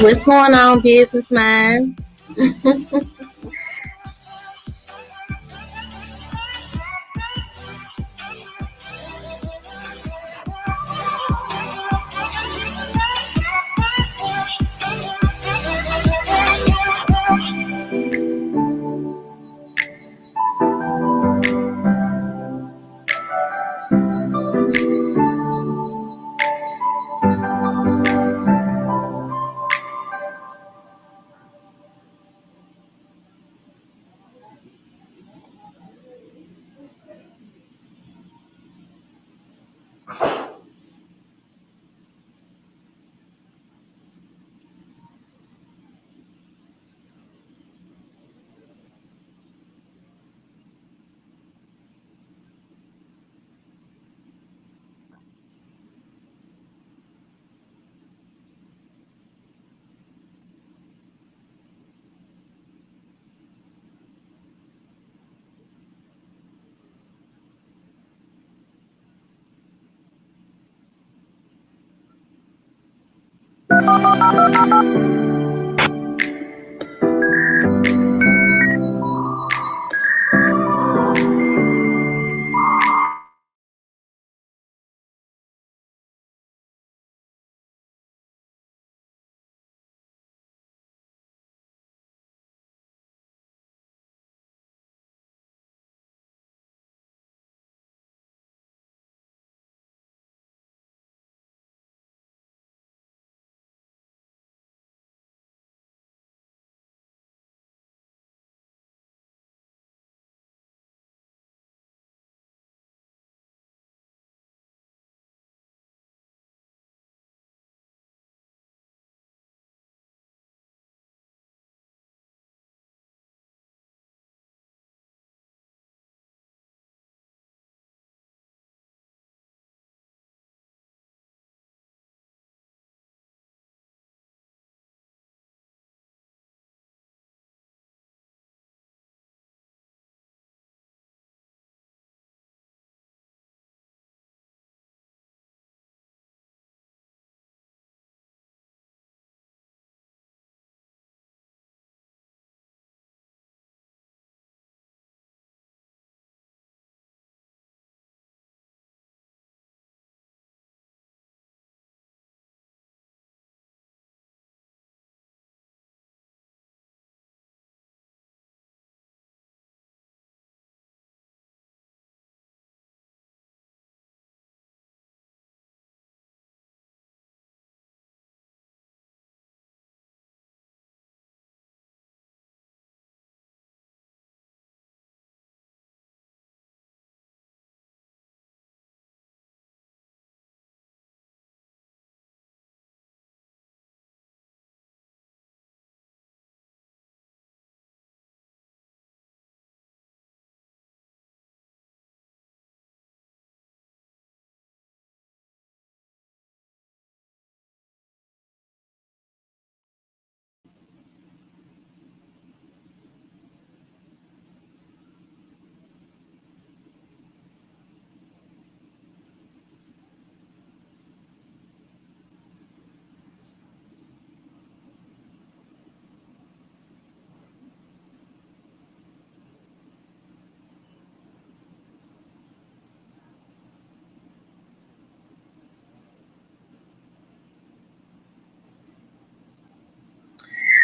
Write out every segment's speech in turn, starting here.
What's going on, business mind?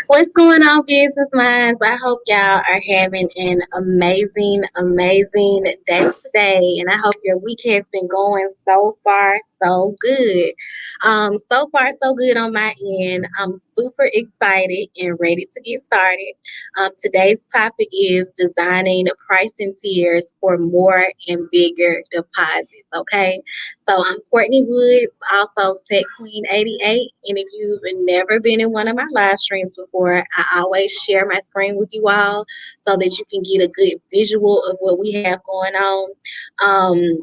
What's going on, business minds? I hope y'all are having an amazing day today, and I hope your week has been going so far so good. So far so good on my end. I'm super excited and ready to get started. Today's topic is designing pricing tiers for more and bigger deposits. Okay, so I'm Courtney Woods, also Tech Queen 88. And if you've never been in one of my live streams before, I always share my screen with you all so that you can get a good visual of what we have going on.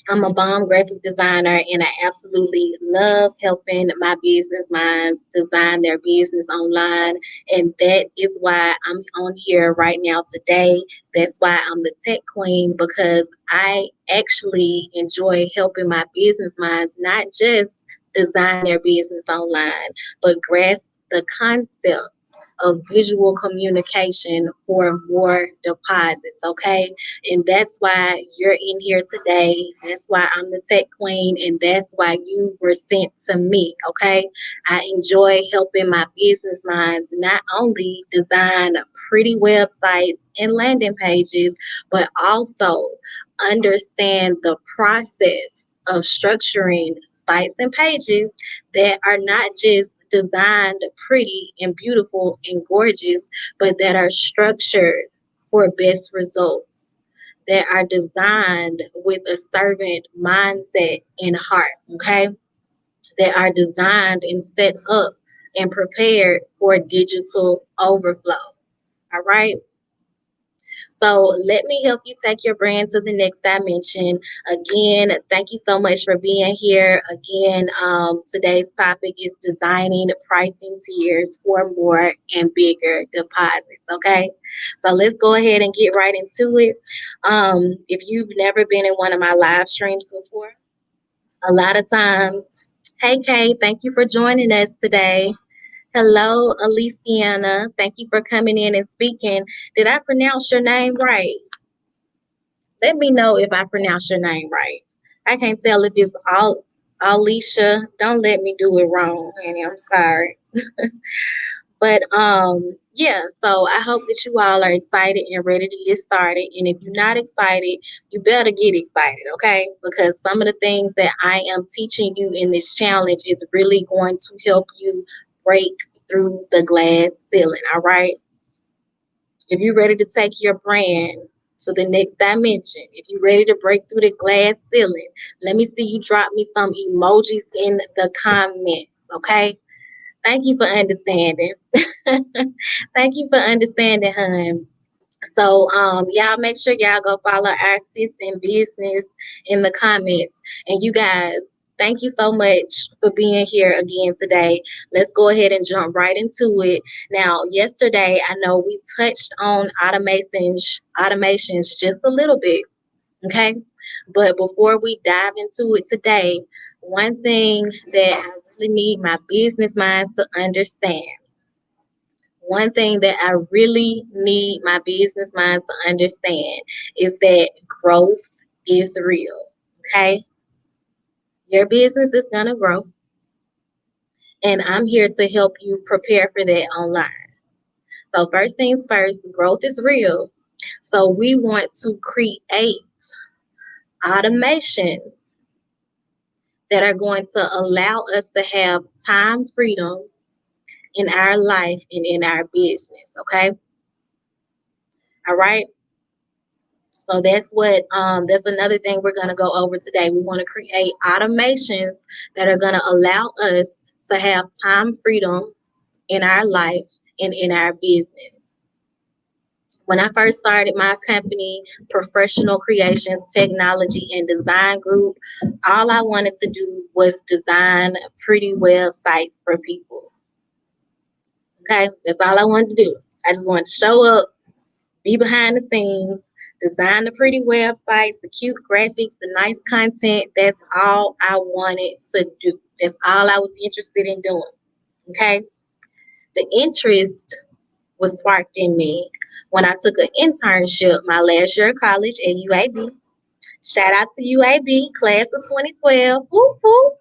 I'm a bomb graphic designer and I absolutely love helping my business minds design their business online. And that is why I'm on here right now today. That's why I'm the tech queen, because I actually enjoy helping my business minds not just design their business online, but the concept of visual communication for more deposits, okay? And that's why you're in here today. That's why I'm the tech queen, and that's why you were sent to me, okay? I enjoy helping my business minds not only design pretty websites and landing pages, but also understand the process of structuring sites and pages that are not just designed pretty and beautiful and gorgeous, but that are structured for best results, that are designed with a servant mindset and heart, okay? That are designed and set up and prepared for digital overflow. All right. So let me help you take your brand to the next dimension. Again, thank you so much for being here. Again, today's topic is designing pricing tiers for more and bigger deposits. Okay, so let's go ahead and get right into it. If you've never been in one of my live streams before, a lot of times, hey Kay, thank you for joining us today. Hello, Aliciana. Thank you for coming in and speaking. Did I pronounce your name right? Let me know if I pronounce your name right. I can't tell if it's Alicia. Don't let me do it wrong, honey. I'm sorry. But yeah, so I hope that you all are excited and ready to get started. And if you're not excited, you better get excited, okay? Because some of the things that I am teaching you in this challenge is really going to help you break through the glass ceiling, all right? If you're ready to take your brand to the next dimension, if you're ready to break through the glass ceiling, let me see you drop me some emojis in the comments, okay? Thank you for understanding. Thank you for understanding, hun. So y'all make sure y'all go follow our sis in business in the comments. And you guys, thank you so much for being here again today. Let's go ahead and jump right into it. Now, yesterday I know we touched on automations just a little bit, okay? But before we dive into it today, one thing that I really need my business minds to understand, one thing that I really need my business minds to understand is that growth is real. Okay. Your business is going to grow, and I'm here to help you prepare for that online. So, first things first, growth is real. So, we want to create automations that are going to allow us to have time freedom in our life and in our business. Okay. All right. So that's another thing we're going to go over today. We want to create automations that are going to allow us to have time freedom in our life and in our business. When I first started my company, Professional Creations Technology and Design Group, all I wanted to do was design pretty websites for people. Okay, that's all I wanted to do. I just wanted to show up, be behind the scenes, design the pretty websites, the cute graphics, the nice content. That's all I wanted to do. That's all I was interested in doing. Okay. The interest was sparked in me when I took an internship my last year of college at UAB. Shout out to UAB, class of 2012. Whoop, whoop.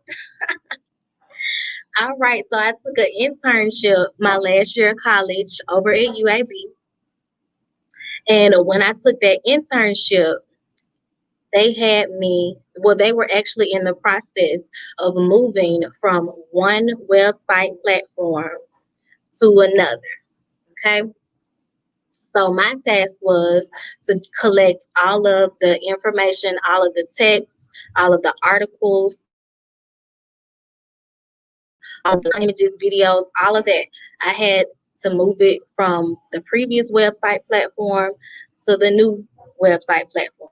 All right, so I took an internship my last year of college over at UAB. And when I took that internship, they had me, well, they were actually in the process of moving from one website platform to another. Okay. So my task was to collect all of the information, all of the text, all of the articles, all the images, videos, all of that. I had to move it from the previous website platform to the new website platform.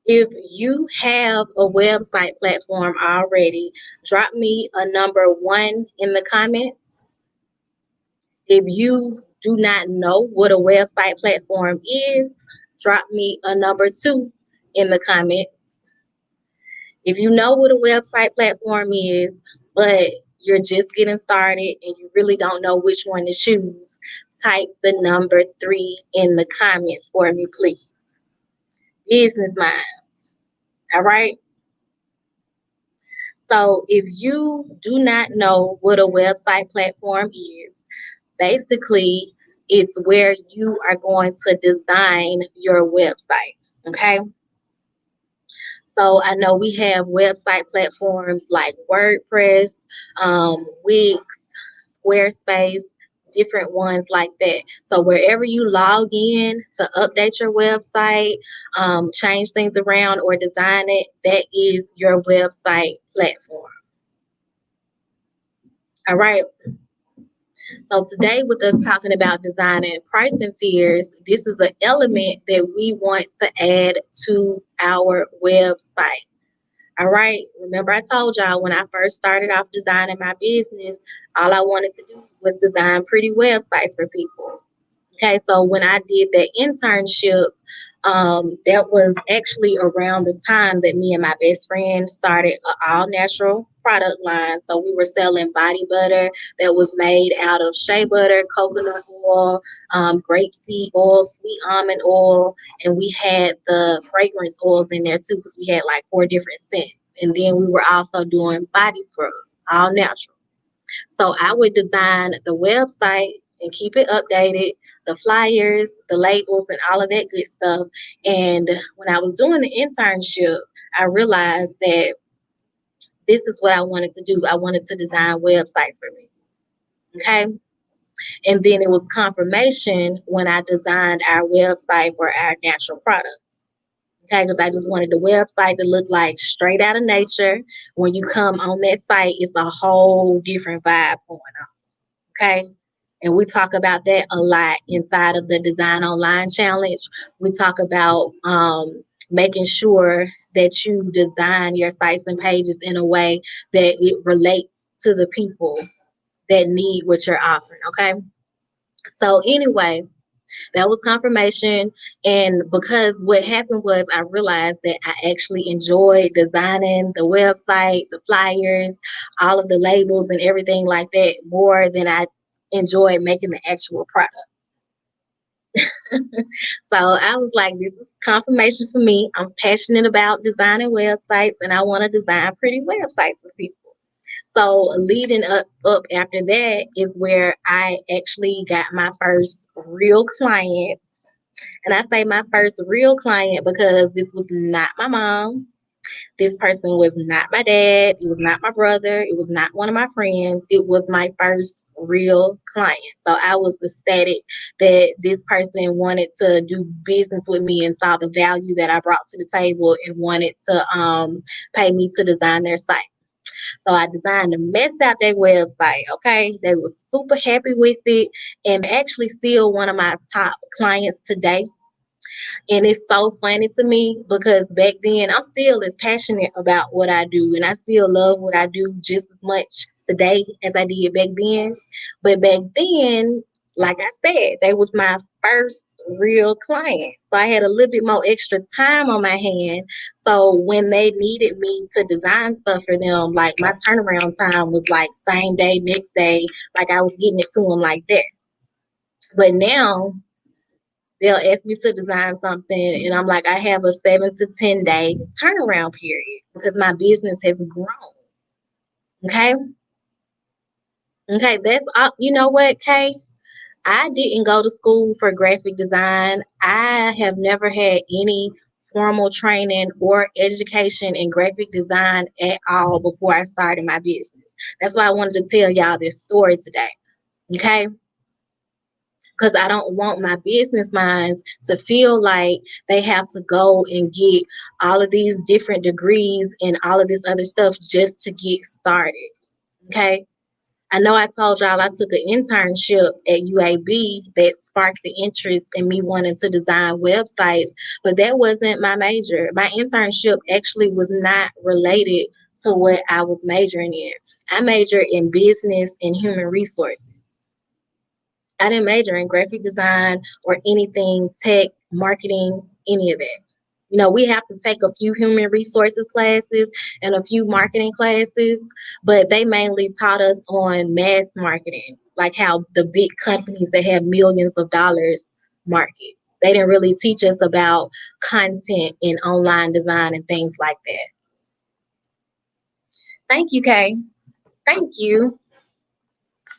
If you have a website platform already, drop me a number 1 in the comments. If you do not know what a website platform is, drop me a number 2 in the comments. If you know what a website platform is, but you're just getting started and you really don't know which one to choose, type the number 3 in the comments for me, please. Business mind. All right. So if you do not know what a website platform is, basically it's where you are going to design your website. Okay. So I know we have website platforms like WordPress, Wix, Squarespace, different ones like that. So wherever you log in to update your website, change things around or design it, that is your website platform. All right. So today with us talking about designing pricing tiers, this is an element that we want to add to our website. All right. Remember, I told y'all when I first started off designing my business, all I wanted to do was design pretty websites for people. Okay, so when I did that internship, that was actually around the time that me and my best friend started an all natural product line. So we were selling body butter that was made out of shea butter, coconut oil, grapeseed oil, sweet almond oil, and we had the fragrance oils in there too because we had like 4 different scents. And then we were also doing body scrub, all natural. So I would design the website and keep it updated, the flyers, the labels, and all of that good stuff. And when I was doing the internship, I realized that this is what I wanted to do. I wanted to design websites for me. Okay. And then it was confirmation when I designed our website for our natural products. Okay, because I just wanted the website to look like straight out of nature. When you come on that site, it's a whole different vibe going on. Okay. And we talk about that a lot inside of the Design Online Challenge. We talk about making sure that you design your sites and pages in a way that it relates to the people that need what you're offering. Okay. So, anyway, that was confirmation. And because what happened was, I realized that I actually enjoyed designing the website, the flyers, all of the labels, and everything like that more than I enjoyed making the actual product. So I was like, this is confirmation for me. I'm passionate about designing websites and I want to design pretty websites for people. So leading up after that is where I actually got my first real client. And I say my first real client because this was not my mom. This person was not my dad. It was not my brother. It was not one of my friends. It was my first real client. So I was ecstatic that this person wanted to do business with me and saw the value that I brought to the table and wanted to pay me to design their site. So I designed a mess out their website. Okay. They were super happy with it and actually still one of my top clients today. And it's so funny to me because back then I'm still as passionate about what I do and I still love what I do just as much today as I did back then. But back then, like I said, they was my first real client. So I had a little bit more extra time on my hand. So when they needed me to design stuff for them, like my turnaround time was like same day, next day, like I was getting it to them like that. But now they'll ask me to design something and I'm like, I have a 7 to 10 day turnaround period because my business has grown. Okay. Okay. That's all. You know what, Kay? I didn't go to school for graphic design. I have never had any formal training or education in graphic design at all before I started my business. That's why I wanted to tell y'all this story today. Okay. Because I don't want my business minds to feel like they have to go and get all of these different degrees and all of this other stuff just to get started. Okay. I know I told y'all I took an internship at UAB that sparked the interest in me wanting to design websites, but that wasn't my major. My internship actually was not related to what I was majoring in. I majored in business and human resources. I didn't major in graphic design or anything tech, marketing, any of that. We have to take a few human resources classes and a few marketing classes, but they mainly taught us on mass marketing, like how the big companies that have millions of dollars market. They didn't really teach us about content and online design and things like that. Thank you, Kay. Thank you.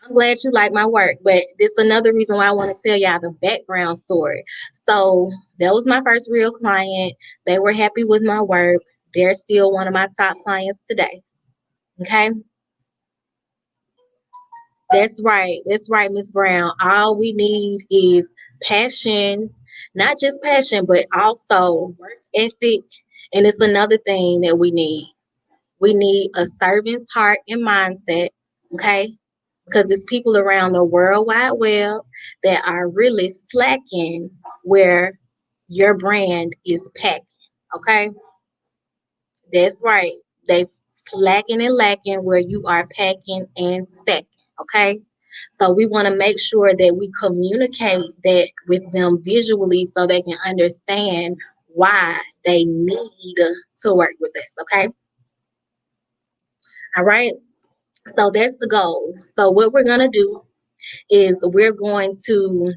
I'm glad you like my work, but this is another reason why I want to tell y'all the background story. So that was my first real client. They were happy with my work. They're still one of my top clients today. Okay. That's right. That's right, Miss Brown. All we need is passion, not just passion, but also work ethic. And it's another thing that we need. We need a servant's heart and mindset. Okay. Because it's people around the World Wide Web that are really slacking where your brand is packing. Okay. That's right. They slacking and lacking where you are packing and stacking. Okay. So we want to make sure that we communicate that with them visually so they can understand why they need to work with us. Okay. All right. So that's the goal. So what we're gonna do is we're going to,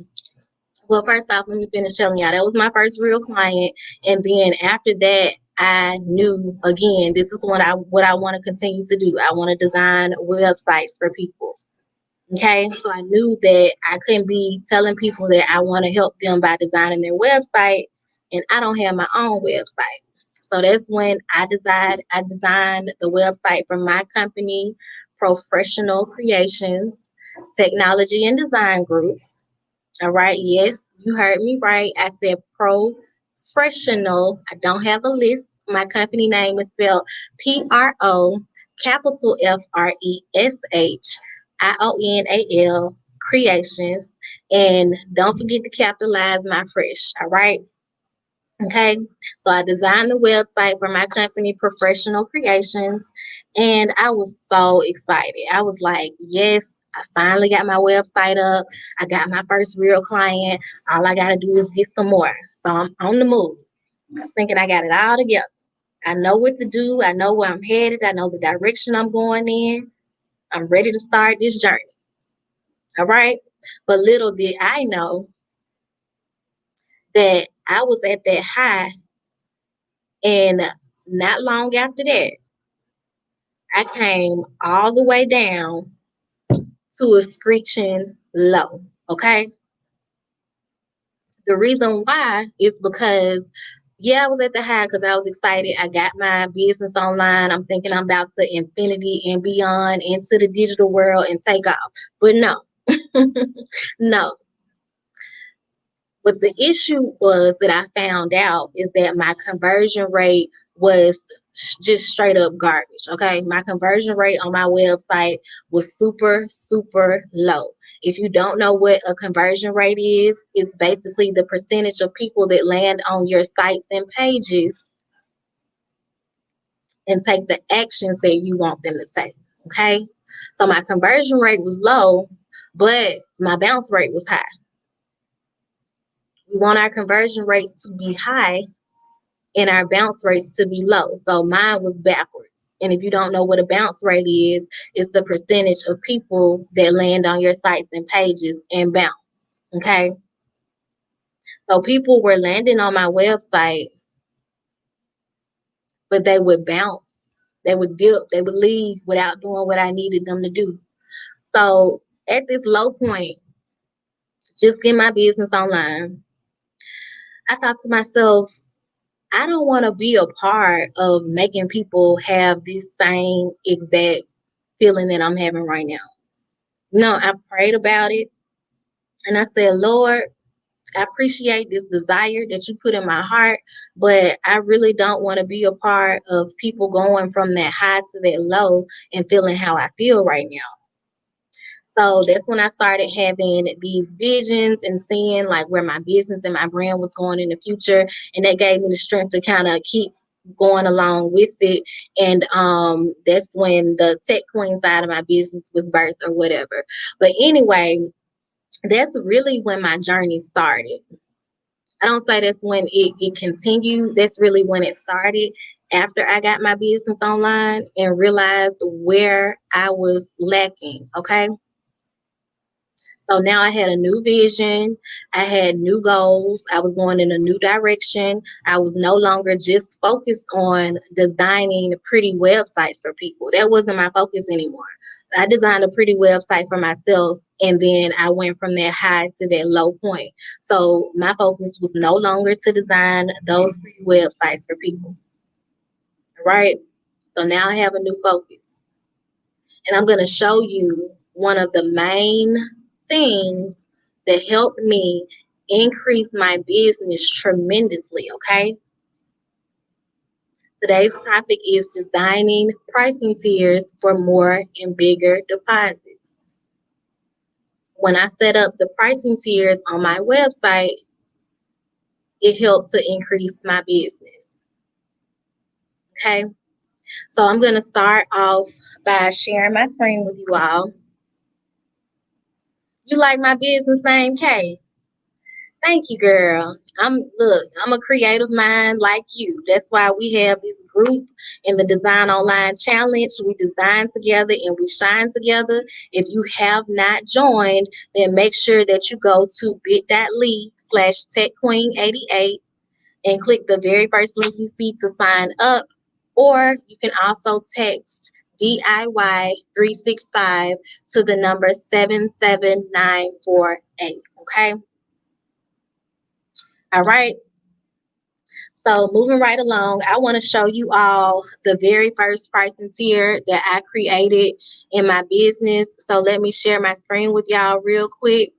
well, first off, let me finish telling y'all that was my first real client, and then after that, I knew again this is what I want to continue to do. I want to design websites for people. Okay, so I knew that I couldn't be telling people that I want to help them by designing their website, and I don't have my own website. So that's when I designed the website for my company, Professional Creations Technology and Design Group. All right, yes, you heard me right. I said professional. I don't have a list. My company name is spelled PRO, capital FRESHIONAL Creations. And don't forget to capitalize my fresh. All right. Okay, so I designed the website for my company, Professional Creations, and I was so excited. I was like, yes, I finally got my website up. I got my first real client. All I got to do is get some more. So I'm on the move. I'm thinking I got it all together. I know what to do. I know where I'm headed. I know the direction I'm going in. I'm ready to start this journey. All right. But little did I know that I was at that high, and not long after that, I came all the way down to a screeching low. Okay. The reason why is because, yeah, I was at the high because I was excited. I got my business online. I'm thinking I'm about to infinity and beyond into the digital world and take off. But no, no. But the issue was that I found out is that my conversion rate was just straight up garbage. Okay. My conversion rate on my website was super, super low. If you don't know what a conversion rate is, it's basically the percentage of people that land on your sites and pages and take the actions that you want them to take. Okay. So my conversion rate was low, but my bounce rate was high. We want our conversion rates to be high and our bounce rates to be low. So mine was backwards. And if you don't know what a bounce rate is, it's the percentage of people that land on your sites and pages and bounce. Okay. So people were landing on my website, but they would bounce. They would dip, they would leave without doing what I needed them to do. So at this low point, just get my business online, I thought to myself, I don't want to be a part of making people have this same exact feeling that I'm having right now. No, I prayed about it and I said, Lord, I appreciate this desire that you put in my heart, but I really don't want to be a part of people going from that high to that low and feeling how I feel right now. So that's when I started having these visions and seeing like where my business and my brand was going in the future. And that gave me the strength to kind of keep going along with it. And that's when the tech queen side of my business was birthed or whatever. But anyway, that's really when my journey started. I don't say that's when it continued. That's really when it started. After I got my business online and realized where I was lacking. Okay. So now I had a new vision. I had new goals. I was going in a new direction. I was no longer just focused on designing pretty websites for people. That wasn't my focus anymore. I designed a pretty website for myself, and then I went from that high to that low point. So my focus was no longer to design those pretty websites for people, right? So now I have a new focus. And I'm going to show you one of the main things that helped me increase my business tremendously. Okay. Today's topic is designing pricing tiers for more and bigger deposits. When I set up the pricing tiers on my website, it helped to increase my business. Okay. So I'm going to start off by sharing my screen with you all. You like my business name, Kay? Thank you, girl. I'm a creative mind like you. That's why we have this group in the Design Online Challenge. We design together and we shine together. If you have not joined, then make sure that you go to bit.ly/techqueen88 and click the very first link you see to sign up. Or you can also text DIY365 to the number 77948. Okay. All right. So moving right along, I want to show you all the very first pricing tier that I created in my business. So let me share my screen with y'all real quick.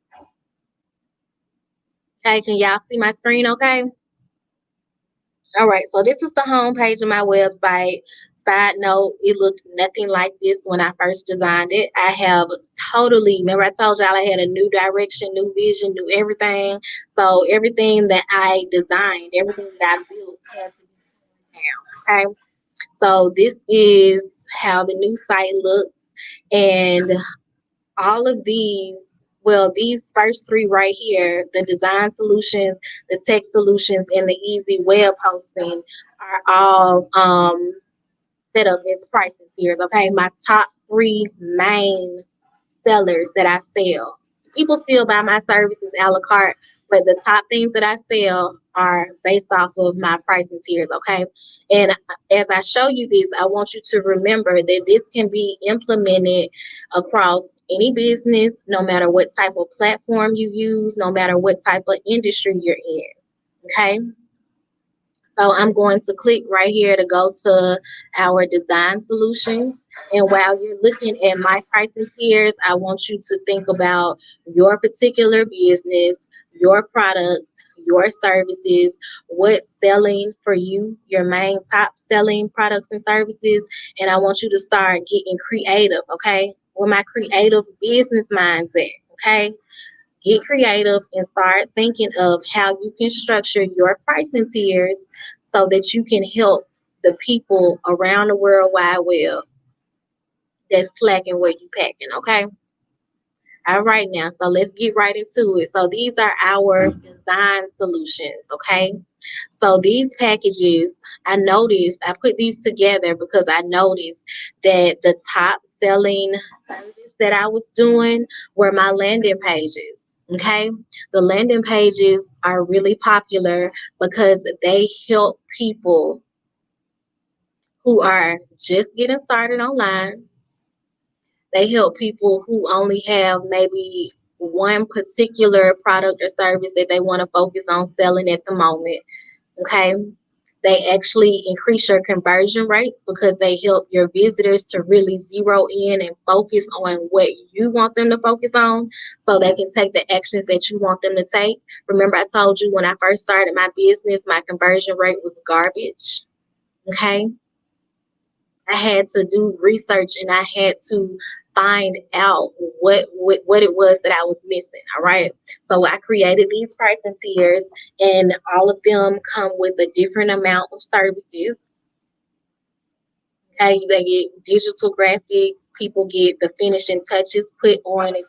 Okay, can y'all see my screen okay? All right, so this is the home page of my website. Side note, it looked nothing like this when I first designed it. I have totally, remember I told y'all I had a new direction, new vision, new everything. So everything that I designed, everything that I built had to be now. Okay. So this is how the new site looks. And all of these, well, these first three right here, the design solutions, the tech solutions, and the easy web hosting are all set up as pricing tiers. Okay, my top three main sellers that I sell. People still buy my services a la carte, but the top things that I sell are based off of my pricing tiers. Okay, and as I show you this, I want you to remember that this can be implemented across any business, no matter what type of platform you use, no matter what type of industry you're in. Okay. So I'm going to click right here to go to our design solutions. And while you're looking at my pricing tiers, I want you to think about your particular business, your products, your services, what's selling for you, your main top selling products and services. And I want you to start getting creative, okay? With my creative business mindset, okay? Get creative and start thinking of how you can structure your pricing tiers so that you can help the people around the world wide web that's slacking where you packing, okay? All right now, so let's get right into it. So these are our design solutions, okay? So these packages, I noticed, I put these together because I noticed that the top selling service that I was doing were my landing pages. Okay, the landing pages are really popular because they help people who are just getting started online. They help people who only have maybe one particular product or service that they want to focus on selling at the moment. Okay. They actually increase your conversion rates because they help your visitors to really zero in and focus on what you want them to focus on so they can take the actions that you want them to take. Remember, I told you when I first started my business, my conversion rate was garbage. Okay. I had to do research and I had to find out what it was that I was missing. All right. So I created these pricing tiers and all of them come with a different amount of services. Okay, they get digital graphics, people get the finishing touches put on it,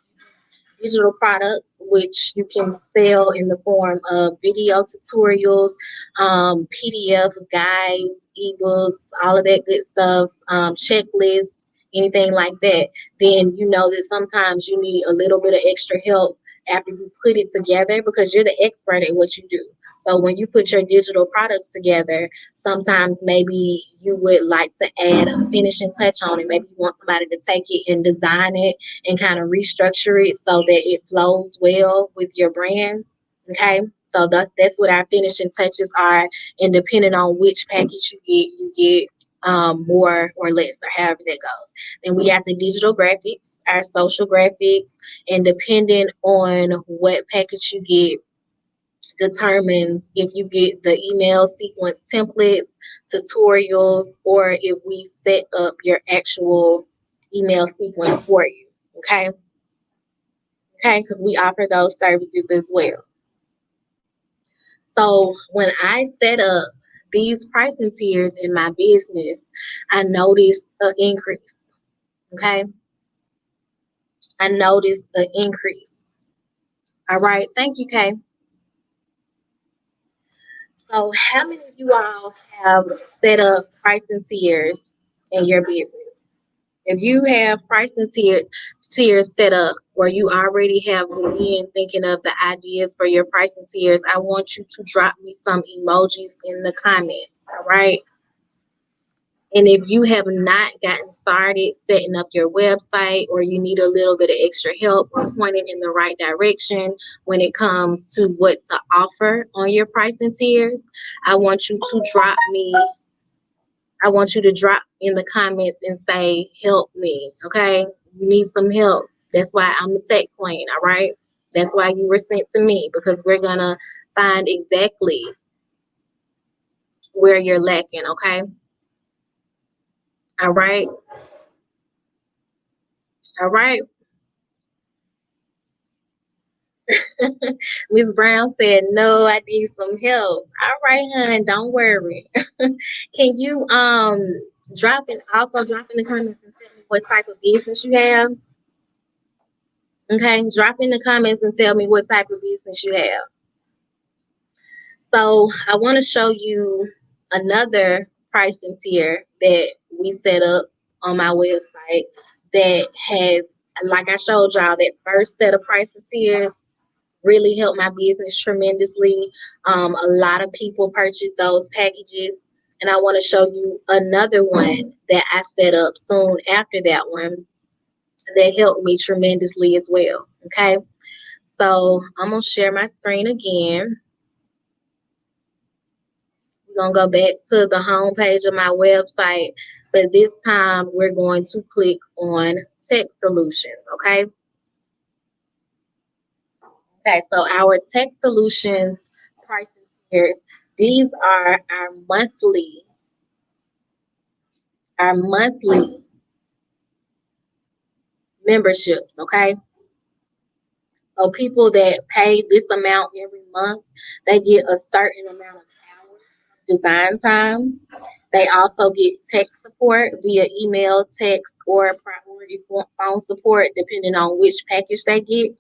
digital products, which you can sell in the form of video tutorials, PDF guides, ebooks, all of that good stuff, checklists, anything like that. Then you know that sometimes you need a little bit of extra help after you put it together because you're the expert at what you do. So when you put your digital products together, sometimes maybe you would like to add a finishing touch on it. Maybe you want somebody to take it and design it and kind of restructure it so that it flows well with your brand. Okay. So that's what our finishing touches are. And depending on which package you get more or less, or however that goes. Then we have the digital graphics, our social graphics, and depending on what package you get, determines if you get the email sequence templates, tutorials, or if we set up your actual email sequence for you. Okay. Okay. Because we offer those services as well. So when I set up these pricing tiers in my business, I noticed an increase. Okay. I noticed an increase. All right. Thank you, Kay. So, how many of you all have set up pricing tiers in your business? If you have tiers set up, or you already have been thinking of the ideas for your pricing tiers, I want you to drop me some emojis in the comments. All right. And if you have not gotten started setting up your website, or you need a little bit of extra help or pointing in the right direction when it comes to what to offer on your pricing tiers, I want you to drop me. I want you to drop in the comments and say, help me. Okay. You need some help. That's why I'm the tech queen. All right. That's why you were sent to me, because we're going to find exactly where you're lacking. Okay. All right. All right. Miss Brown said, "No, I need some help." All right, hon, don't worry. Can you drop in the comments and tell me what type of business you have? Okay, drop in the comments and tell me what type of business you have. So I want to show you another pricing tier that we set up on my website that has, like I showed y'all, that first set of pricing tiers really helped my business tremendously. A lot of people purchase those packages, and I want to show you another one that I set up soon after that one that helped me tremendously as well. Okay, so I'm gonna share my screen again. We're gonna go back to the home page of my website, but this time we're going to click on Tech Solutions. Okay. Okay, so our Tech Solutions pricing tiers, these are our monthly memberships, okay? So people that pay this amount every month, they get a certain amount of hours of design time. They also get tech support via email, text, or priority phone support, depending on which package they get.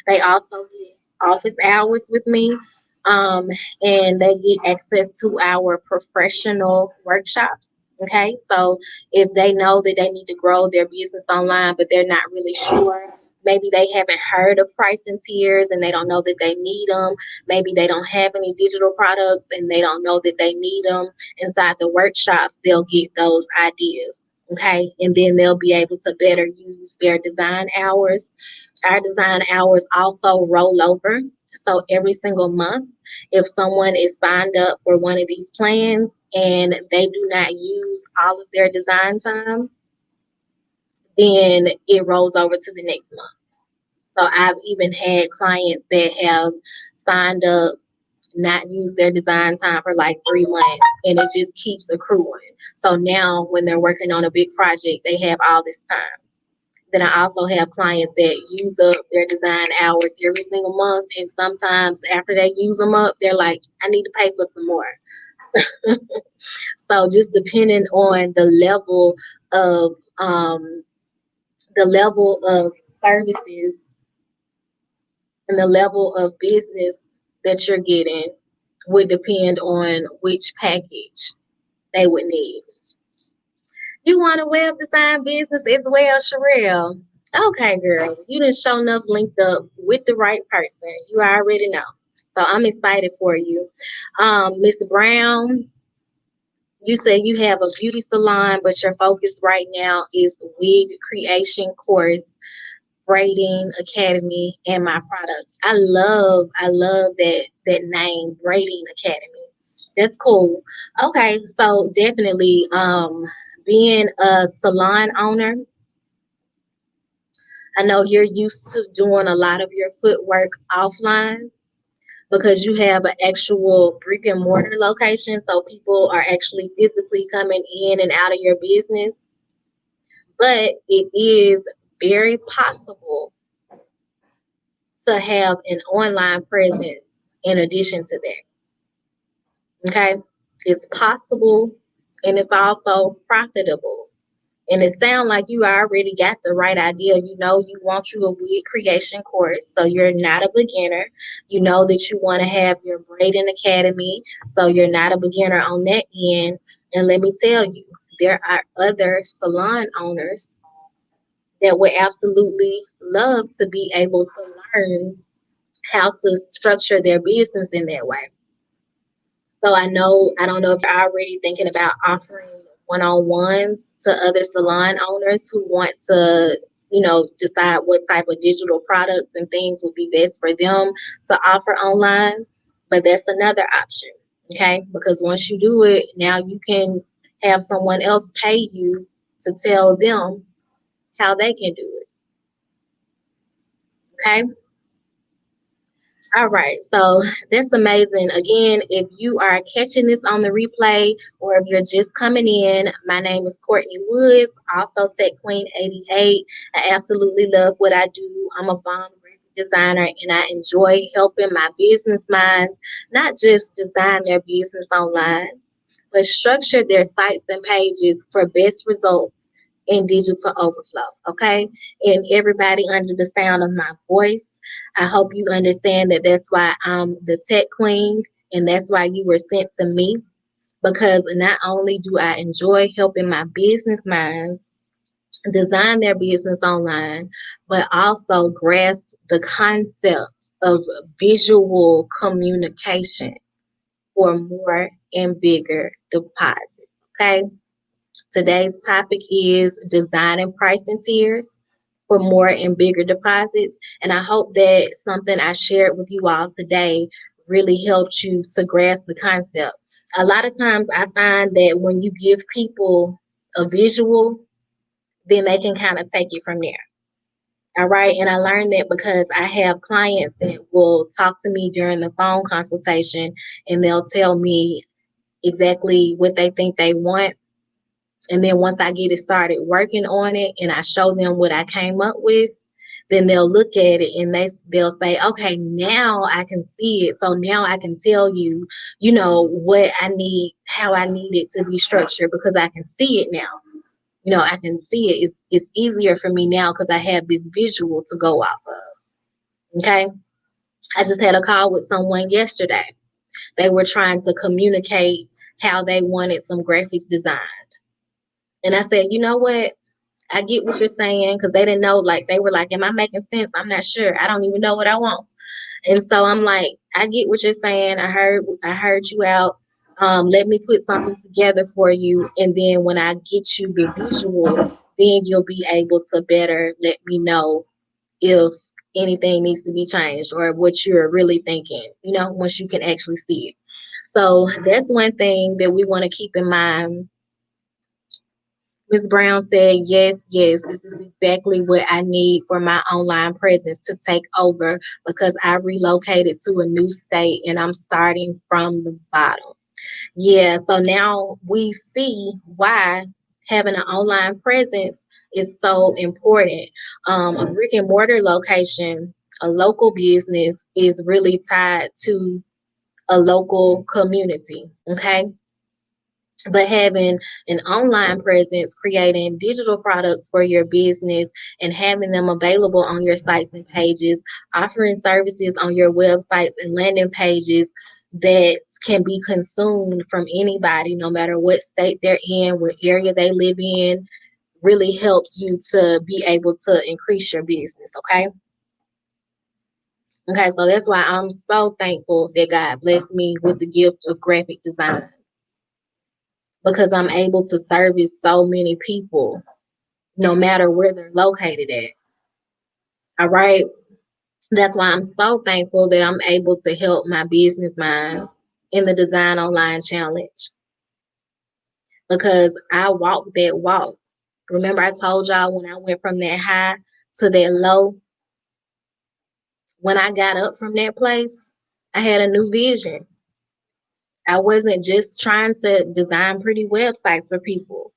They also get office hours with me, um, and they get access to our professional workshops. Okay, so if they know that they need to grow their business online, but they're not really sure, maybe they haven't heard of pricing tiers and they don't know that they need them. Maybe they don't have any digital products and they don't know that they need them. Inside the workshops, they'll get those ideas. Okay, and then they'll be able to better use their design hours. Our design hours also roll over. So every single month, if someone is signed up for one of these plans and they do not use all of their design time, then it rolls over to the next month. So I've even had clients that have signed up, not used their design time for like 3 months, and it just keeps accruing. So now when they're working on a big project, they have all this time. Then I also have clients that use up their design hours every single month, and sometimes after they use them up, they're like, I need to pay for some more. So just depending on of the level of services and the level of business that you're getting would depend on which package they would need. You want a web design business as well, Sherelle? Okay, girl. You done show enough linked up with the right person. You already know. So I'm excited for you. Miss Brown, you say you have a beauty salon, but your focus right now is wig creation course, braiding academy, and my products. I love that name, braiding academy. That's cool. Okay, so definitely, being a salon owner, I know you're used to doing a lot of your footwork offline because you have an actual brick and mortar location, so people are actually physically coming in and out of your business. But it is very possible to have an online presence in addition to that. Okay, it's possible and it's also profitable. And it sounds like you already got the right idea. You know you want you a wig creation course, so you're not a beginner. You know that you want to have your braiding academy, so you're not a beginner on that end. And let me tell you, there are other salon owners that would absolutely love to be able to learn how to structure their business in that way. So I don't know if you're already thinking about offering one-on-ones to other salon owners who want to, decide what type of digital products and things would be best for them to offer online. But that's another option, okay? Because once you do it, now you can have someone else pay you to tell them how they can do it, okay? All right, so that's amazing. Again, if you are catching this on the replay or if you're just coming in, my name is Courtney Woods, also Tech Queen 88. I absolutely love what I do. I'm a bomb graphic designer and I enjoy helping my business minds not just design their business online, but structure their sites and pages for best results in digital overflow. Okay. And everybody under the sound of my voice, I hope you understand that that's why I'm the tech queen and that's why you were sent to me. Because not only do I enjoy helping my business minds design their business online, but also grasp the concept of visual communication for more and bigger deposits. Okay. Today's topic is design and pricing tiers for more and bigger deposits. And I hope that something I shared with you all today really helped you to grasp the concept. A lot of times I find that when you give people a visual, then they can kind of take it from there. All right. And I learned that because I have clients that will talk to me during the phone consultation and they'll tell me exactly what they think they want. And then once I get it started working on it and I show them what I came up with, then they'll look at it and they'll say, okay, now I can see it. So now I can tell you, what I need, how I need it to be structured because I can see it now. I can see it. It's easier for me now because I have this visual to go off of. Okay. I just had a call with someone yesterday. They were trying to communicate how they wanted some graphics designed. And I said, you know what? I get what you're saying because they didn't know, like, they were like, am I making sense? I'm not sure. I don't even know what I want. And so I'm like, I get what you're saying. I heard you out. Let me put something together for you. And then when I get you the visual, then you'll be able to better let me know if anything needs to be changed or what you're really thinking, once you can actually see it. So that's one thing that we want to keep in mind. Ms. Brown said, yes, yes, this is exactly what I need for my online presence to take over because I relocated to a new state and I'm starting from the bottom. Yeah, so now we see why having an online presence is so important. A brick and mortar location, a local business is really tied to a local community. Okay. But having an online presence, creating digital products for your business and having them available on your sites and pages, offering services on your websites and landing pages that can be consumed from anybody, no matter what state they're in, what area they live in, really helps you to be able to increase your business. Okay. Okay. So that's why I'm so thankful that God blessed me with the gift of graphic design, because I'm able to service so many people no matter where they're located at. All right. That's why I'm so thankful that I'm able to help my business minds in the Design Online Challenge, because I walked that walk. Remember, I told y'all when I went from that high to that low, when I got up from that place, I had a new vision. I wasn't just trying to design pretty websites for people.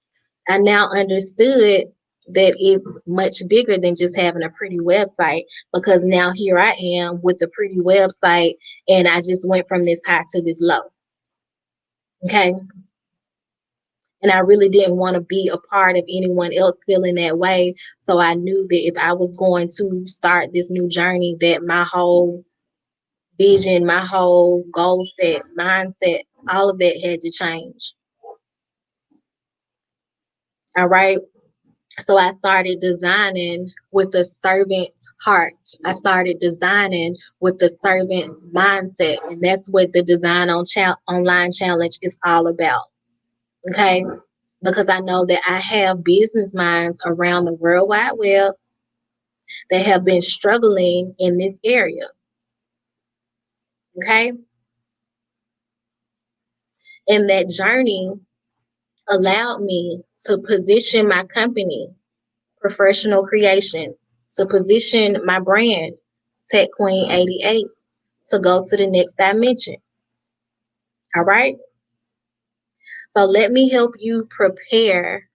I now understood that it's much bigger than just having a pretty website, because now here I am with a pretty website and I just went from this high to this low. Okay. And I really didn't want to be a part of anyone else feeling that way. So I knew that if I was going to start this new journey, that my whole vision, my whole goal set, mindset, all of that had to change. All right. So I started designing with a servant's heart. I started designing with the servant mindset. And that's what the Online Challenge is all about. Okay. Because I know that I have business minds around the World Wide Web that have been struggling in this area. Okay. And that journey allowed me to position my company, Professional Creations, to position my brand, Tech Queen 88, to go to the next dimension. All right. So let me help you prepare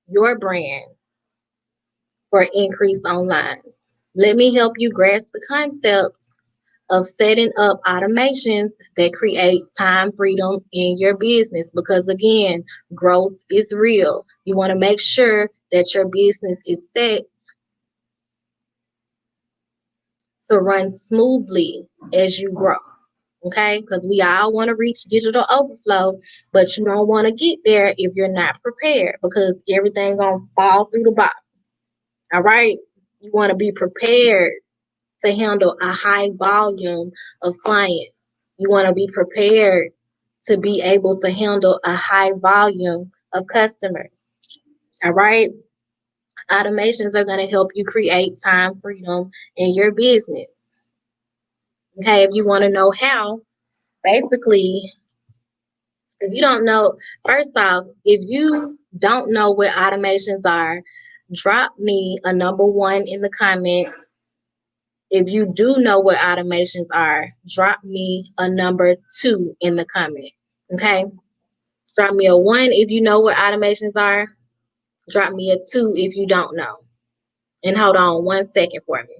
your brand for increase online. Let me help you grasp the concept of setting up automations that create time freedom in your business, because again, growth is real. You want to make sure that your business is set to run smoothly as you grow. Okay, because we all want to reach digital overflow, but you don't want to get there if you're not prepared, because everything gonna fall through the bottom. All right, you want to be prepared to handle a high volume of clients. You want to be prepared to be able to handle a high volume of customers. All right, automations are going to help you create time freedom in your business. Okay, if you want to know how, basically, if you don't know, first off, if you don't know what automations are, drop me a number one in the comment. If you do know what automations are, drop me a number two in the comment. Okay? Drop me a one if you know what automations are. Drop me a two if you don't know. And hold on 1 second for me.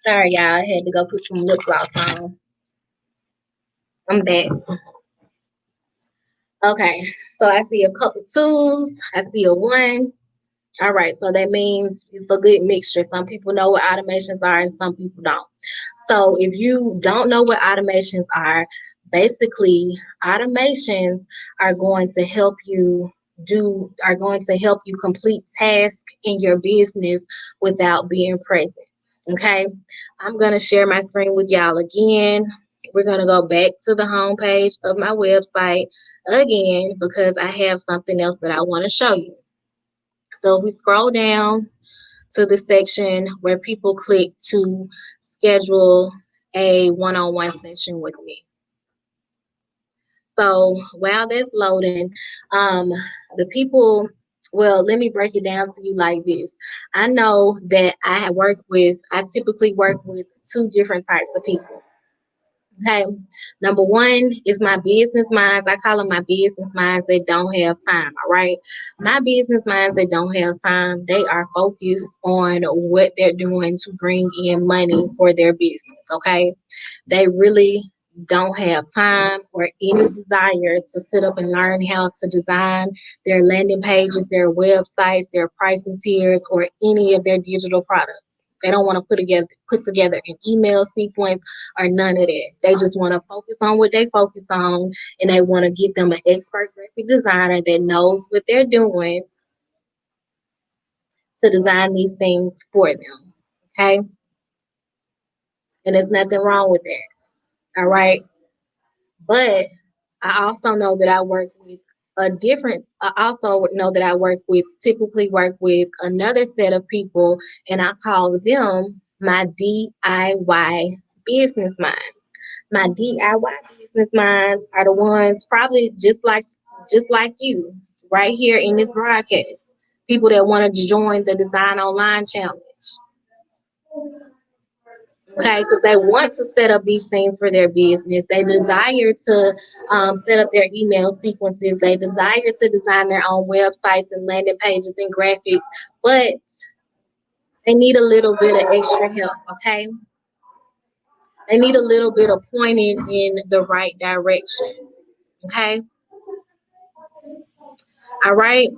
Sorry, y'all. I had to go put some lip gloss on. I'm back. Okay, so I see a couple twos. I see a one. All right, so that means it's a good mixture. Some people know what automations are and some people don't. So if you don't know what automations are, basically automations are going to help you complete tasks in your business without being present. Okay, I'm going to share my screen with y'all again. We're going to go back to the home page of my website again, because I have something else that I want to show you. So if we scroll down to the section where people click to schedule a one-on-one session with me. So while that's loading, um, the people, well, let me break it down to you like this. I know that I typically work with two different types of people. Okay. Number one is my business minds. I call them my business minds that don't have time. All right. My business minds that don't have time, they are focused on what they're doing to bring in money for their business. Okay. They really don't have time or any desire to sit up and learn how to design their landing pages, their websites, their pricing tiers, or any of their digital products. They don't want to put together an email sequence or none of that. They just want to focus on what they focus on, and they want to get them an expert graphic designer that knows what they're doing to design these things for them. Okay, and there's nothing wrong with that. All right. But I also know that I also know that typically work with another set of people, and I call them my DIY business minds. My DIY business minds are the ones probably just like you right here in this broadcast. People that want to join the Design Online Challenge. Okay, because they want to set up these things for their business. They desire to set up their email sequences. They desire to design their own websites and landing pages and graphics, but they need a little bit of extra help. Okay, they need a little bit of pointing in the right direction. Okay, all right.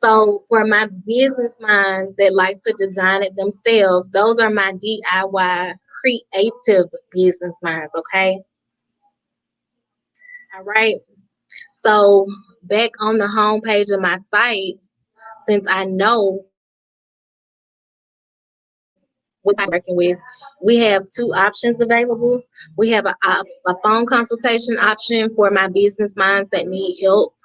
So for my business minds that like to design it themselves, those are my DIY creative business minds. Okay, all right. So back on the home page of my site, since I know what I'm working with, we have two options available. We have a phone consultation option for my business minds that need help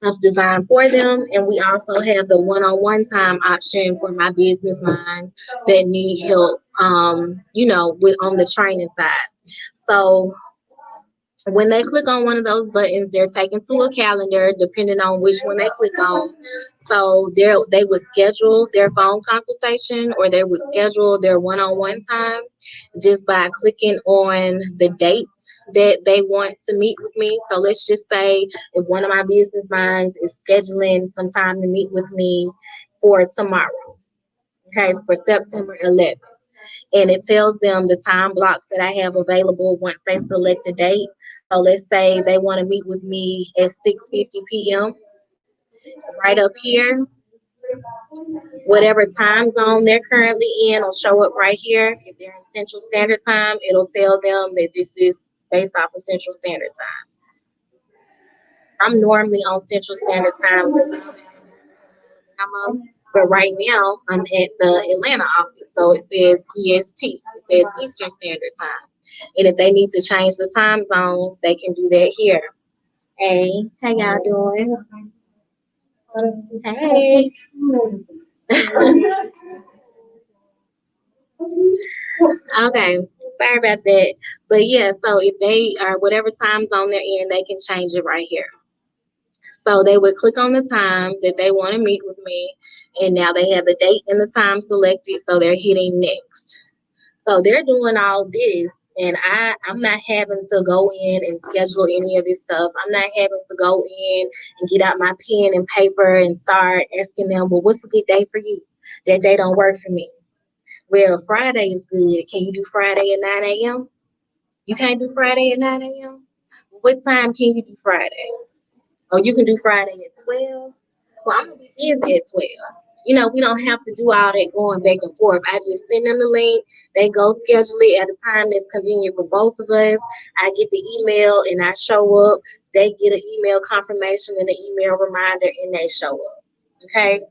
of design for them, and we also have the one-on-one time option for my business minds that need help. With on the training side. So when they click on one of those buttons, they're taken to a calendar, depending on which one they click on. So they would schedule their phone consultation, or they would schedule their one-on-one time just by clicking on the date that they want to meet with me. So let's just say if one of my business minds is scheduling some time to meet with me for tomorrow. Okay, it's for September 11th, and it tells them the time blocks that I have available once they select a date. So let's say they want to meet with me at 6:50 p.m. Right up here, whatever time zone they're currently in will show up right here. If they're in Central Standard Time, it'll tell them that this is based off of Central Standard Time. I'm normally on Central Standard Time because I'm in Alabama, but right now I'm at the Atlanta office, so it says EST. It says Eastern Standard Time. And if they need to change the time zone, they can do that here. Hey, how y'all doing? Hey. Okay, sorry about that. But yeah, so if they are whatever time zone they're in, they can change it right here. So they would click on the time that they want to meet with me, and now they have the date and the time selected, so they're hitting next. So they're doing all this, and I'm not having to go in and schedule any of this stuff. I'm not having to go in and get out my pen and paper and start asking them, well, what's a good day for you? That day don't work for me. Well, Friday is good. Can you do Friday at 9 a.m.? You can't do Friday at 9 a.m.? What time can you do Friday? Oh, you can do Friday at 12? Well, I'm going to be busy at 12. We don't have to do all that going back and forth. I just send them the link. They go schedule it at a time that's convenient for both of us. I get the email and I show up. They get an email confirmation and an email reminder, and they show up. Okay?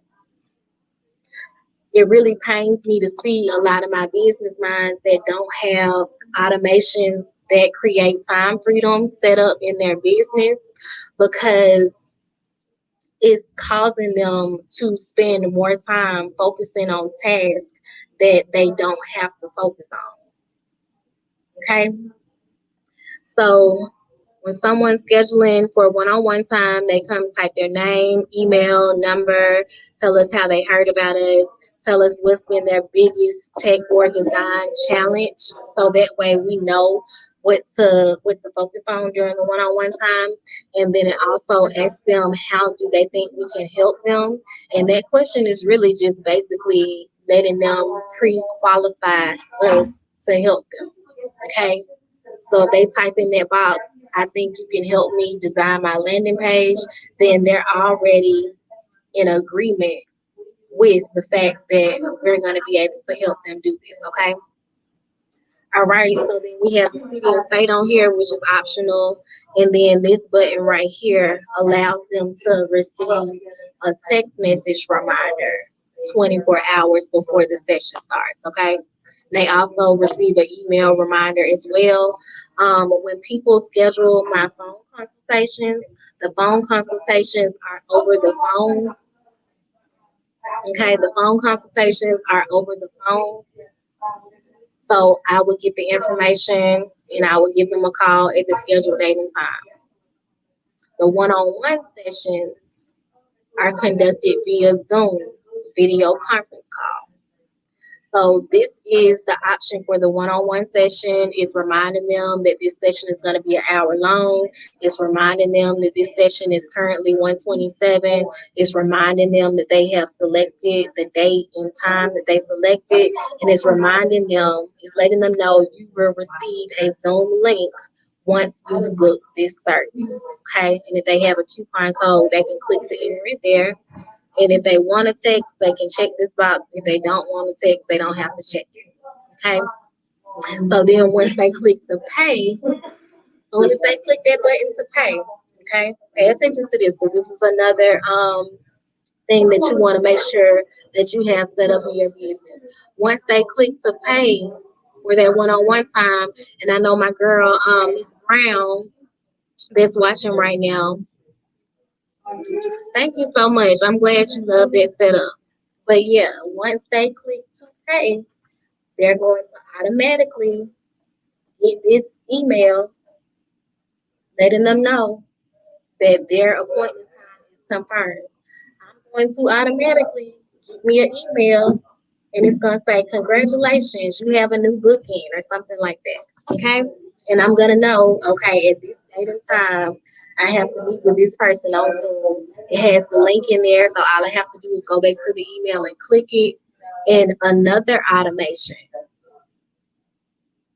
It really pains me to see a lot of my business minds that don't have automations that create time freedom set up in their business, because it's causing them to spend more time focusing on tasks that they don't have to focus on. Okay. So when someone's scheduling for one-on-one time, they come type their name, email, number, tell us how they heard about us, tell us what's been their biggest tech or design challenge. So that way we know what to focus on during the one-on-one time. And then it also asks them how do they think we can help them. And that question is really just basically letting them pre-qualify us to help them. Okay. So if they type in that box, I think you can help me design my landing page, then they're already in agreement with the fact that we're going to be able to help them do this. Okay. All right. So then we have the city and state on here, which is optional. And then this button right here allows them to receive a text message reminder 24 hours before the session starts. Okay. They also receive an email reminder as well. When people schedule my phone consultations, the phone consultations are over the phone. Okay, the phone consultations are over the phone. So I would get the information and I would give them a call at the scheduled date and time. The one-on-one sessions are conducted via Zoom video conference call. So this is the option for the one-on-one session. It's reminding them that this session is going to be an hour long. It's reminding them that this session is currently 127. It's reminding them that they have selected the date and time that they selected. And it's reminding them, it's letting them know you will receive a Zoom link once you've booked this service. Okay. And if they have a coupon code, they can click to enter it there. And if they want to text, they can check this box. If they don't want to text, they don't have to check it. Okay. So then once they click to pay, soon as they click that button to pay, okay, pay attention to this because this is another thing that you want to make sure that you have set up in your business. Once they click to pay for that one-on-one time, and I know my girl, Miss Brown, that's watching right now. Thank you so much. I'm glad you love that setup. But yeah, once they click to pay, they're going to automatically get this email letting them know that their appointment time is confirmed. I'm going to automatically get me an email and it's going to say, congratulations, you have a new booking or something like that. Okay. And I'm going to know, okay, at this date and time, I have to meet with this person on Zoom. It has the link in there. So all I have to do is go back to the email and click it. And another automation.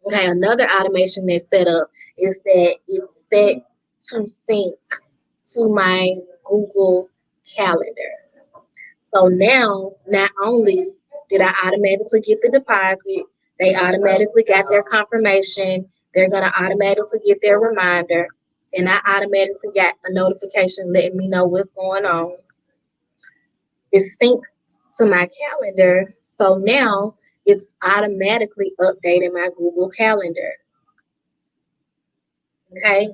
Okay, another automation that's set up is that it's set to sync to my Google Calendar. So now, not only did I automatically get the deposit, they automatically got their confirmation, they're going to automatically get their reminder, and I automatically got a notification letting me know what's going on. It's synced to my calendar, so now it's automatically updating my Google Calendar. Okay,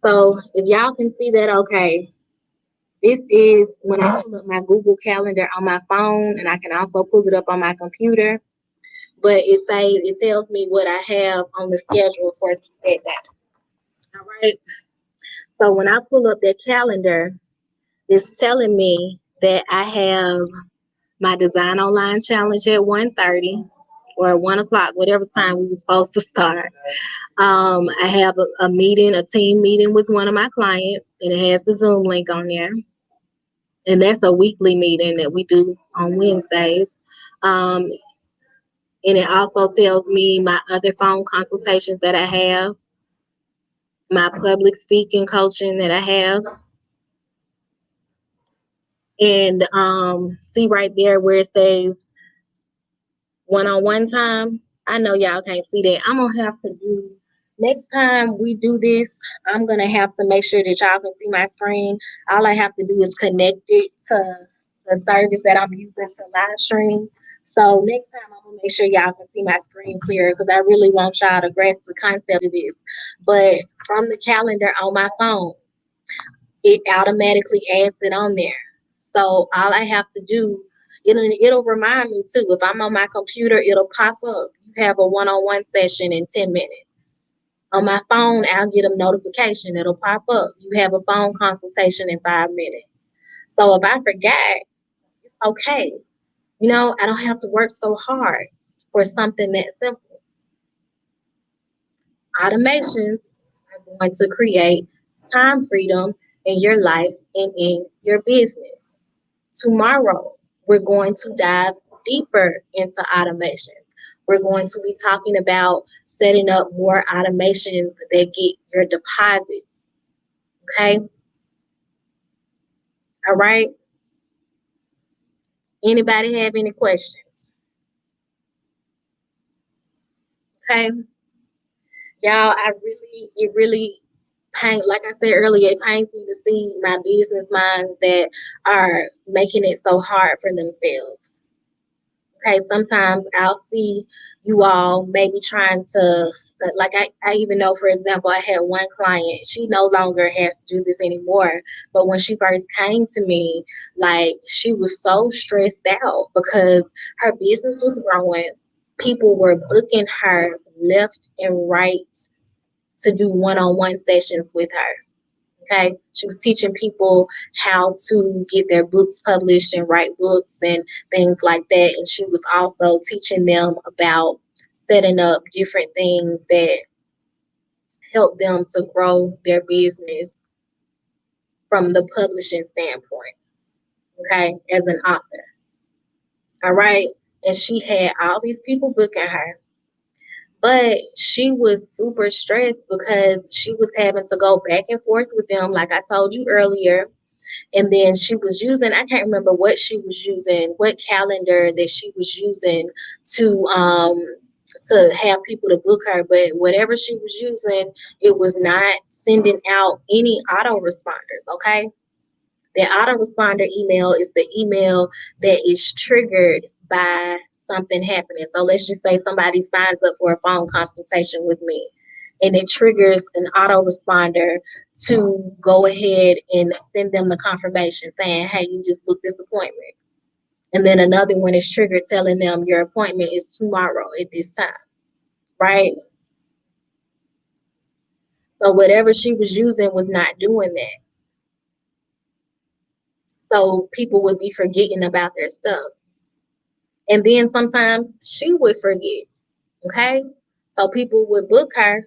so if y'all can see that, okay, this is when I pull up my Google Calendar on my phone, and I can also pull it up on my computer. But it tells me what I have on the schedule for that day. All right. So when I pull up that calendar, it's telling me that I have my Design Online Challenge at 1:30 or 1 o'clock, whatever time we were supposed to start. I have a meeting, a team meeting with one of my clients, and it has the Zoom link on there. And that's a weekly meeting that we do on Wednesdays. Um, and it also tells me my other phone consultations that I have, my public speaking coaching that I have. And see right there where it says one-on-one time. I know y'all can't see that. I'm gonna have to do next time we do this. I'm gonna have to make sure that y'all can see my screen. All I have to do is connect it to the service that I'm using to live stream. So next time I'm gonna make sure y'all can see my screen clear because I really want y'all to grasp the concept of this. But from the calendar on my phone, it automatically adds it on there. So all I have to do, it'll remind me too. If I'm on my computer, it'll pop up. You have a one-on-one session in 10 minutes. On my phone, I'll get a notification. It'll pop up. You have a phone consultation in 5 minutes. So if I forget, it's okay. I don't have to work so hard for something that simple. Automations are going to create time freedom in your life and in your business. Tomorrow, we're going to dive deeper into automations. We're going to be talking about setting up more automations that get your deposits. Okay. All right. Anybody have any questions? Okay. Y'all, it really paint, like I said earlier, it pains me to see my business minds that are making it so hard for themselves. Okay, sometimes I'll see you all maybe trying to, like I even know, for example, I had one client, she no longer has to do this anymore. But when she first came to me, like she was so stressed out because her business was growing. People were booking her left and right to do one-on-one sessions with her. Okay, she was teaching people how to get their books published and write books and things like that. And she was also teaching them about setting up different things that help them to grow their business from the publishing standpoint. Okay, as an author. All right. And she had all these people booking her. But she was super stressed because she was having to go back and forth with them, like I told you earlier. And then she was using, I can't remember what she was using, what calendar that she was using to have people to book her, but whatever she was using, it was not sending out any autoresponders. Okay. The autoresponder email is the email that is triggered by something happening. So let's just say somebody signs up for a phone consultation with me, and it triggers an autoresponder to go ahead and send them the confirmation saying, hey, you just booked this appointment. And then another one is triggered telling them your appointment is tomorrow at this time, right? So whatever she was using was not doing that. So people would be forgetting about their stuff. And then sometimes she would forget. Okay. So people would book her,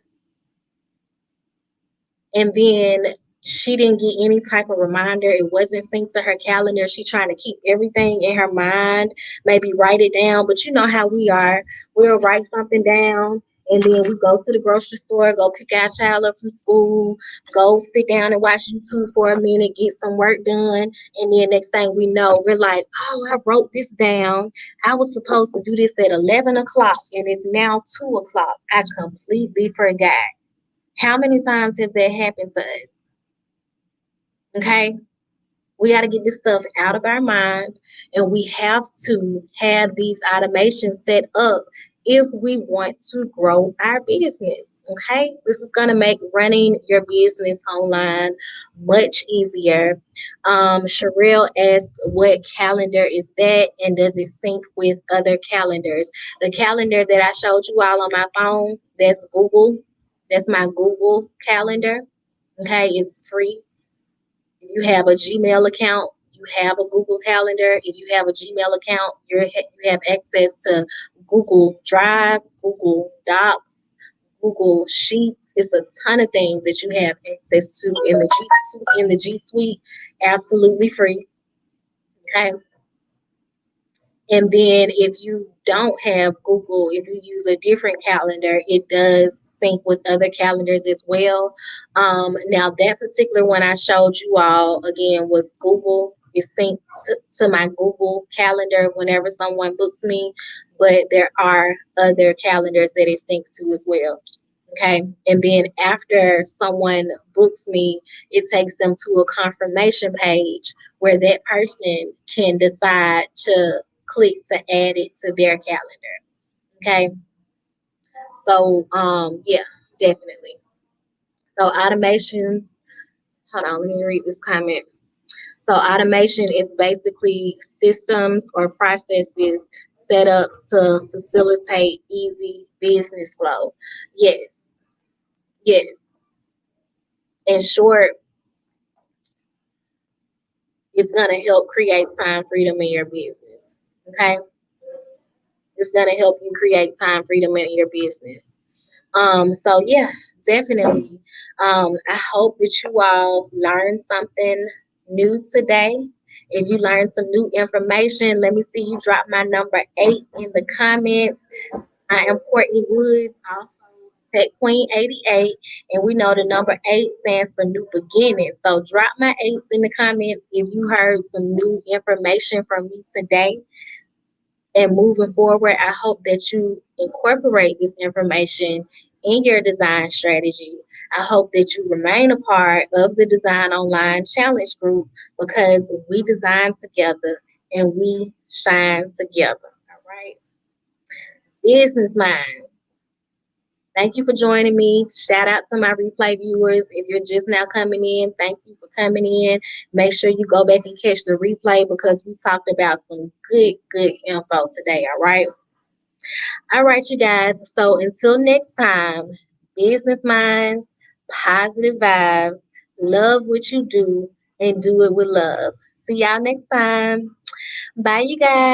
and then she didn't get any type of reminder. It wasn't synced to her calendar. She trying to keep everything in her mind, maybe write it down. But you know how we are. We'll write something down, and then we go to the grocery store, go pick our child up from school, go sit down and watch YouTube for a minute, get some work done. And then next thing we know, we're like, oh, I wrote this down. I was supposed to do this at 11 o'clock, and it's now 2 o'clock. I completely forgot. How many times has that happened to us? Okay. We got to get this stuff out of our mind, and we have to have these automations set up if we want to grow our business. Okay. This is going to make running your business online much easier. Sherelle asked, what calendar is that, and does it sync with other calendars? The calendar that I showed you all on my phone, that's Google. That's my Google calendar. Okay. It's free. If you have a Gmail account, you have a Google Calendar. If you have a Gmail account, you have access to Google Drive, Google Docs, Google Sheets. It's a ton of things that you have access to in the G Suite, absolutely free. Okay. And then if you don't have Google, if you use a different calendar, it does sync with other calendars as well. Now, that particular one I showed you all, again, was Google. It's synced to my Google calendar whenever someone books me, but there are other calendars that it syncs to as well. Okay. And then after someone books me, it takes them to a confirmation page where that person can decide to click to add it to their calendar. Okay. So, yeah, definitely. So, automations, hold on, let me read this comment. So, automation is basically systems or processes set up to facilitate easy business flow. Yes. Yes. In short, it's going to help create time freedom in your business. Okay? It's going to help you create time freedom in your business. So yeah, definitely. I hope that you all learned something new today. If you learned some new information, let me see you drop my number 8 in the comments. I am Courtney Woods, also Tech Queen 88, and we know the number 8 stands for new beginnings. So drop my eights in the comments if you heard some new information from me today. And moving forward, I hope that you incorporate this information in your design strategy. I hope that you remain a part of the Design Online Challenge group because we design together and we shine together. All right. Business minds. Thank you for joining me. Shout out to my replay viewers. If you're just now coming in, thank you for coming in. Make sure you go back and catch the replay because we talked about some good info today. All right. All right, you guys. So until next time, business minds, positive vibes, love what you do, and do it with love. See y'all next time. Bye, you guys.